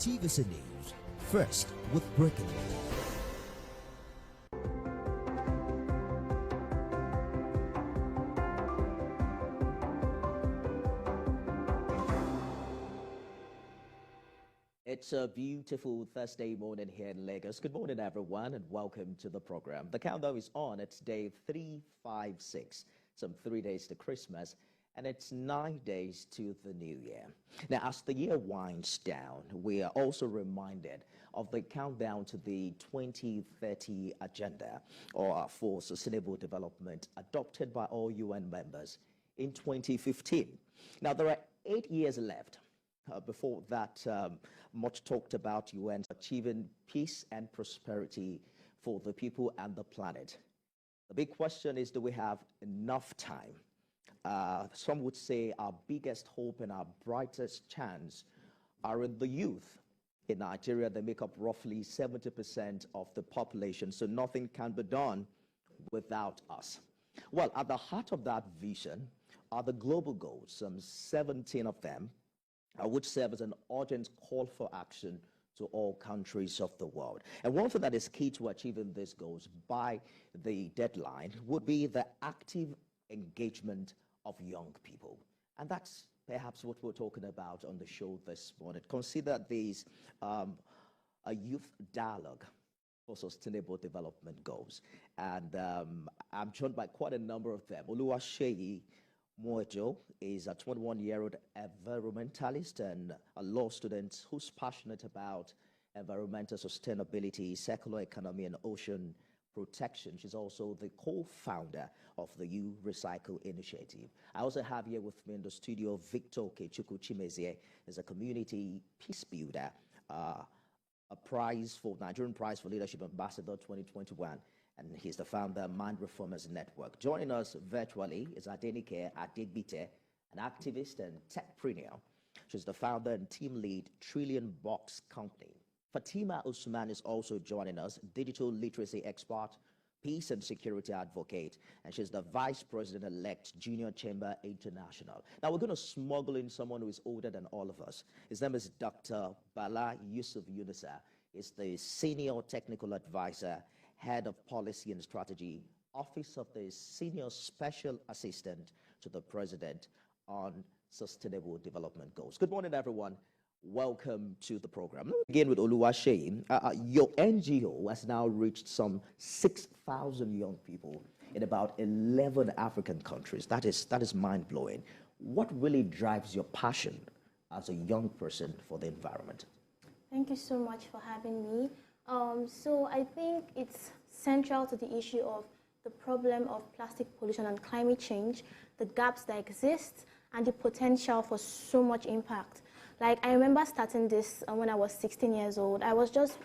TVC News, first with breaking news. It's a beautiful Thursday morning here in Lagos. Good morning, everyone, and welcome to the program. The countdown is on. It's day 356, some 3 days to Christmas, and it's 9 days to the new year. Now, as the year winds down, we are also reminded of the countdown to the 2030 agenda for sustainable development adopted by all UN members in 2015. Now, there are 8 years left. Before that, much talked about UN achieving peace and prosperity for the people and the planet. The big question is, do we have enough time? Some would say our biggest hope and our brightest chance are in the youth. In Nigeria, they make up roughly 70% of the population, so nothing can be done without us. Well, at the heart of that vision are the global goals, some 17 of them, which serve as an urgent call for action to all countries of the world. And one thing that is key to achieving these goals by the deadline would be the active engagement of young people. And that's perhaps what we're talking about on the show this morning. Consider these a youth dialogue for sustainable development goals. And I'm joined by quite a number of them. Oluwaseyi Mojo is a 21-year-old environmentalist and a law student who's passionate about environmental sustainability, circular economy, and ocean protection. She's also the co-founder of the UNIC initiative. I also have here with me in the studio Victor Okechukwu Chimezie, is a community peace builder, a prize for Nigerian Prize for Leadership Ambassador 2021. And he's the founder of Mind Reformers Network. Joining us virtually is Adenike Adegbite, an activist and techpreneur. She's the founder and team lead Trillion Box Company. Fatima Usman is also joining us, digital literacy expert, peace and security advocate, and she's the vice president-elect Junior Chamber International. Now we're going to smuggle in someone who is older than all of us. His name is Dr. Bala Yusuf Yunusa. He's the senior technical advisor, head of policy and strategy, office of the senior special assistant to the president on sustainable development goals. Good morning, everyone. Welcome to the program. Let me begin with Oluwaseyi. Your NGO has now reached some 6,000 young people in about 11 African countries. That is mind-blowing. What really drives your passion as a young person for the environment? Thank you so much for having me. So I think it's central to the issue of the problem of plastic pollution and climate change, the gaps that exist, and the potential for so much impact. Like, I remember starting this when I was 16 years old. I was just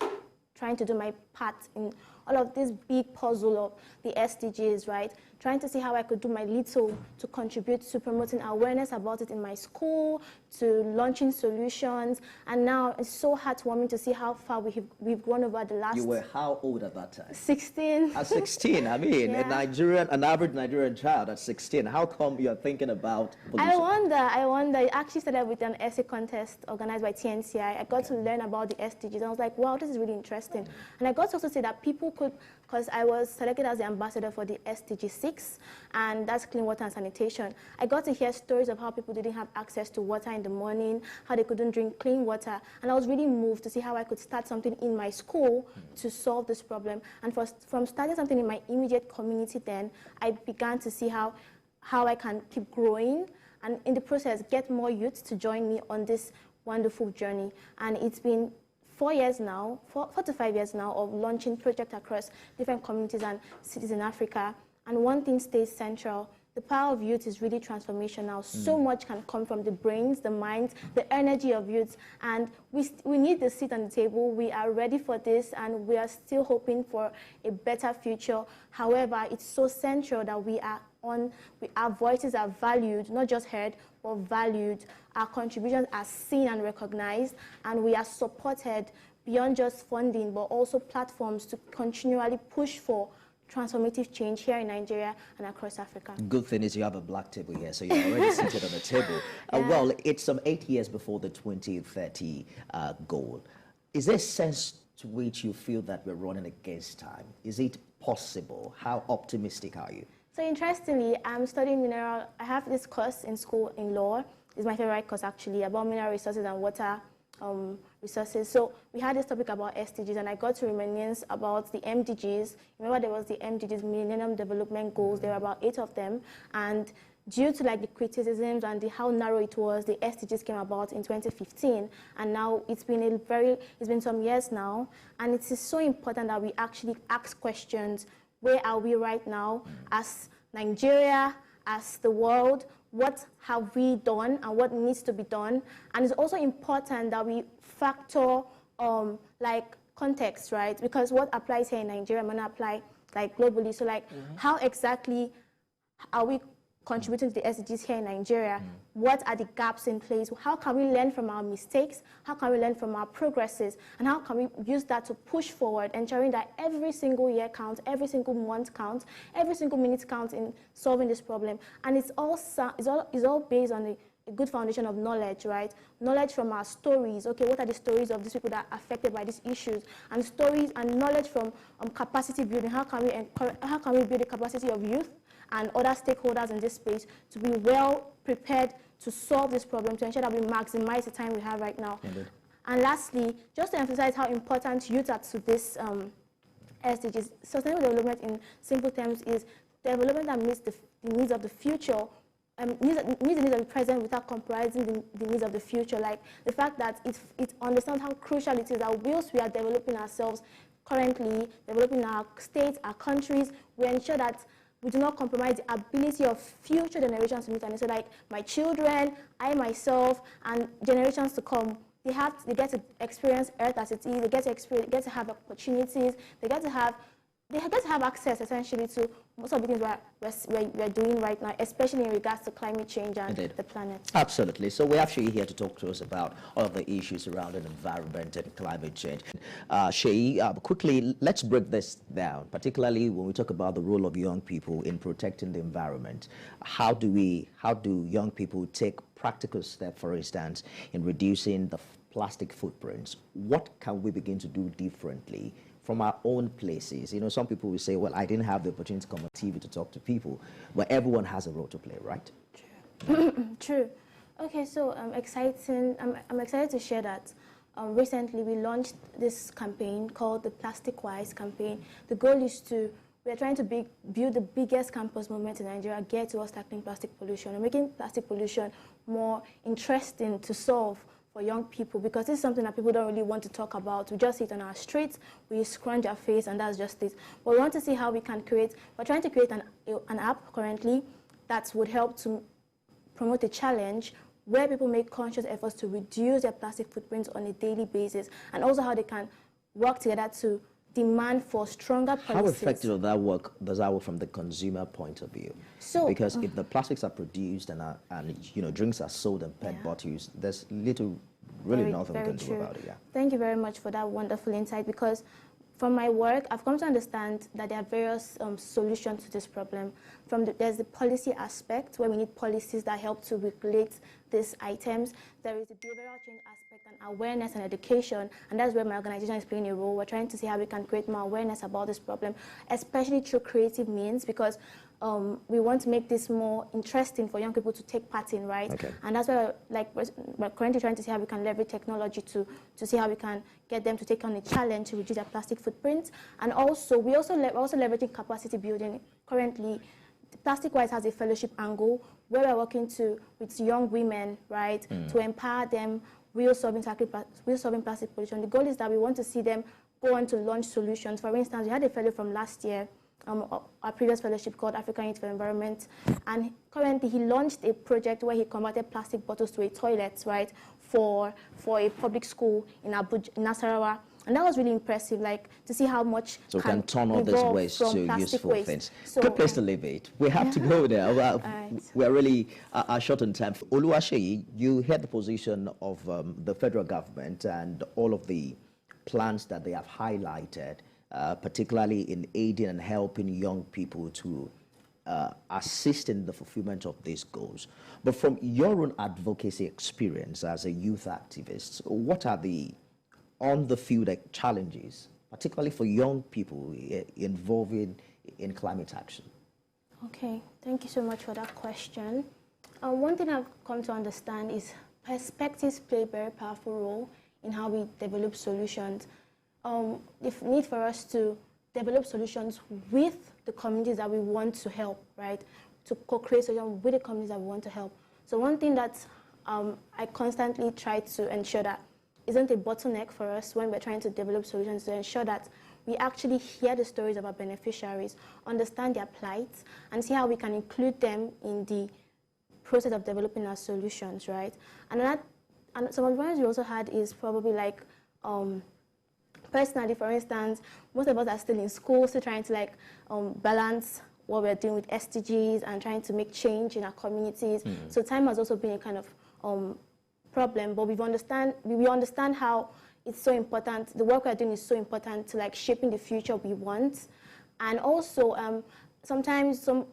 trying to do my part in all of this big puzzle of the SDGs, right? Trying to see how I could do my little to contribute to promoting awareness about it in my school, to launching solutions. And now it's so heartwarming to see how far we've grown over the last... You were how old at that time? 16. At 16, I mean, yeah. an average Nigerian child at 16. How come you're thinking about pollution? I wonder. It actually started with an essay contest organized by TNCI. I got to learn about the SDGs. And I was like, wow, this is really interesting. And I got to also say that people could, because I was selected as the ambassador for the SDG 6, and that's clean water and sanitation. I got to hear stories of how people didn't have access to water in the morning, how they couldn't drink clean water, and I was really moved to see how I could start something in my school to solve this problem. And from starting something in my immediate community then, I began to see how I can keep growing, and in the process get more youths to join me on this wonderful journey. And it's been 4 years now, 4 to 5 years now of launching projects across different communities and cities in Africa. And one thing stays central: the power of youth is really transformational. So much can come from the brains, the minds, the energy of youth. And we need the seat on the table. We are ready for this, and we are still hoping for a better future. However, it's so central that our voices are valued, not just heard, but valued. Our contributions are seen and recognized, and we are supported beyond just funding, but also platforms to continually push for transformative change here in Nigeria and across Africa. Good thing is you have a black table here, so you're already seated on the table. Well, it's some 8 years before the 2030 goal. Is there a sense to which you feel that we're running against time? Is it possible? How optimistic are you? So interestingly, I'm studying mineral. I have this course in school in law. It's my favorite course actually, about mineral resources and water resources. So we had this topic about SDGs, and I got to reminisce about the MDGs. Remember, there was the MDGs, Millennium Development Goals. There were about 8 of them, and due to like the criticisms and how narrow it was, the SDGs came about in 2015, and now it's been some years now, and it is so important that we actually ask questions. Where are we right now as Nigeria, as the world? What have we done and what needs to be done? And it's also important that we factor like context, right? Because what applies here in Nigeria might not apply like globally. So like how exactly are we contributing to the SDGs here in Nigeria? What are the gaps in place? How can we learn from our mistakes? How can we learn from our progresses? And how can we use that to push forward, ensuring that every single year counts, every single month counts, every single minute counts in solving this problem? And it's all based on a good foundation of knowledge, right? Knowledge from our stories. Okay, what are the stories of these people that are affected by these issues? And stories and knowledge from capacity building. How can we build the capacity of youth and other stakeholders in this space to be well prepared to solve this problem, to ensure that we maximize the time we have right now. Indeed. And lastly, just to emphasize how important youth are to this SDGs, sustainable development in simple terms is development that meets the needs of the future, meets the needs of the present without compromising the needs of the future. Like the fact that it understands how crucial it is that whilst we are developing ourselves currently, developing our states, our countries, we ensure that we do not compromise the ability of future generations to meet our needs. So like my children, I myself, and generations to come, they get to experience Earth as it is. They get to have opportunities. They get to have access essentially to most of the things we're doing right now, especially in regards to climate change and the planet. Absolutely. So we have Sheyi here to talk to us about all of the issues surrounding environment and climate change. Sheyi, quickly, let's break this down, particularly when we talk about the role of young people in protecting the environment. How do young people take practical steps, for instance, in reducing the plastic footprints? What can we begin to do differently from our own places? You know, some people will say, well, I didn't have the opportunity to come on TV to talk to people, but everyone has a role to play, right? True. True. Okay, so I'm excited to share that recently we launched this campaign called the Plastic Wise campaign. The goal is we're trying to build the biggest campus movement in Nigeria, geared towards tackling plastic pollution and making plastic pollution more interesting to solve for young people, because this is something that people don't really want to talk about. We just see it on our streets, we scrunch our face, and that's just it. But we want to see how we can we're trying to create an app currently that would help to promote a challenge where people make conscious efforts to reduce their plastic footprints on a daily basis, and also how they can work together to demand for stronger policies. How effective does that work from the consumer point of view? So, because if the plastics are produced and drinks are sold in PET bottles, there's nothing we can do about it. Yeah. Thank you very much for that wonderful insight, because from my work, I've come to understand that there are various solutions to this problem. There's the policy aspect, where we need policies that help to regulate these items. There is the behavioral change aspect and awareness and education, and that's where my organization is playing a role. We're trying to see how we can create more awareness about this problem, especially through creative means, because we want to make this more interesting for young people to take part in, right? Okay. And that's why we're currently trying to see how we can leverage technology to see how we can get them to take on a challenge to reduce their plastic footprint. And also, we're also leveraging capacity building. Currently, Plastic Wise has a fellowship angle where we're working with young women, right, to empower them, real solving plastic pollution. The goal is that we want to see them go on to launch solutions. For instance, we had a fellow from last year, our previous fellowship called African Youth for Environment, and currently he launched a project where he converted plastic bottles to a toilet, right, for a public school in Abuja, in Nasarawa. And that was really impressive, like, to see how much so can turn all these waste to useful things. So, good place to leave it. We have to go there. Well, we're really short on time. Oluwaseyi, you heard the position of the federal government and all of the plans that they have highlighted particularly in aiding and helping young people to assist in the fulfillment of these goals. But from your own advocacy experience as a youth activist, what are the on-the-field challenges, particularly for young people involving in climate action? Okay, thank you so much for that question. One thing I've come to understand is perspectives play a very powerful role in how we develop solutions. The need for us to develop solutions with the communities that we want to help, right? To co-create solutions with the communities that we want to help. So one thing that I constantly try to ensure that isn't a bottleneck for us when we're trying to develop solutions, to ensure that we actually hear the stories of our beneficiaries, understand their plights, and see how we can include them in the process of developing our solutions, right? And some advice we also had is probably like, personally, for instance, most of us are still in school, still trying to like balance what we're doing with SDGs and trying to make change in our communities. So time has also been a kind of problem, but we understand how it's so important. The work we're doing is so important to like shaping the future we want. And also, sometimes I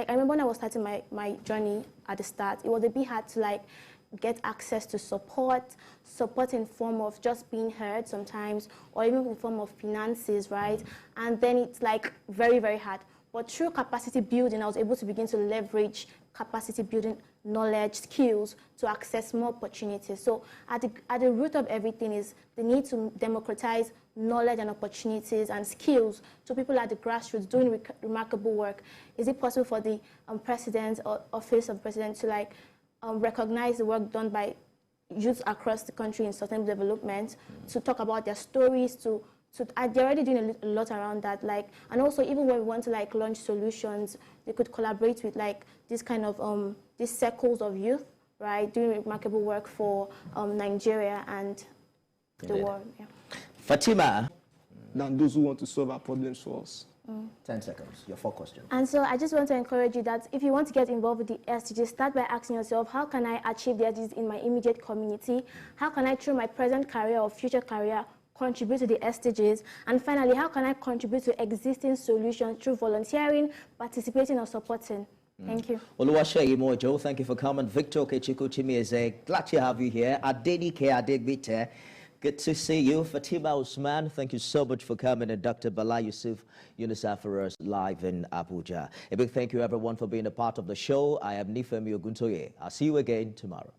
remember when I was starting my journey at the start, it was a bit hard to like get access to support in form of just being heard sometimes, or even in the form of finances, right? And then it's like very, very hard. But through capacity building, I was able to begin to leverage capacity building knowledge, skills to access more opportunities. So at the root of everything is the need to democratize knowledge and opportunities and skills to people at the grassroots doing remarkable work. Is it possible for the President or Office of President to like recognize the work done by youth across the country in sustainable development, to talk about their stories, they're already doing a lot around that, like, and also even when we want to like launch solutions, they could collaborate with like this kind of these circles of youth, right, doing remarkable work for Nigeria and the world. Yeah. Fatima, than those who want to solve our problems for us. 10 seconds, your 4 questions. And so I just want to encourage you that if you want to get involved with the SDGs, start by asking yourself, how can I achieve the SDGs in my immediate community? How can I, through my present career or future career, contribute to the SDGs? And finally, how can I contribute to existing solutions through volunteering, participating, or supporting? Thank you. Oluwaseyi Mojo, thank you for coming. Victor Okechukwu Chimieze, glad to have you here. Adenike Adegbite, good to see you. Fatima Usman, thank you so much for coming. And Dr. Bala Yusuf, UNICEF for us live in Abuja. A big thank you, everyone, for being a part of the show. I am Nifemi Oguntoye. I'll see you again tomorrow.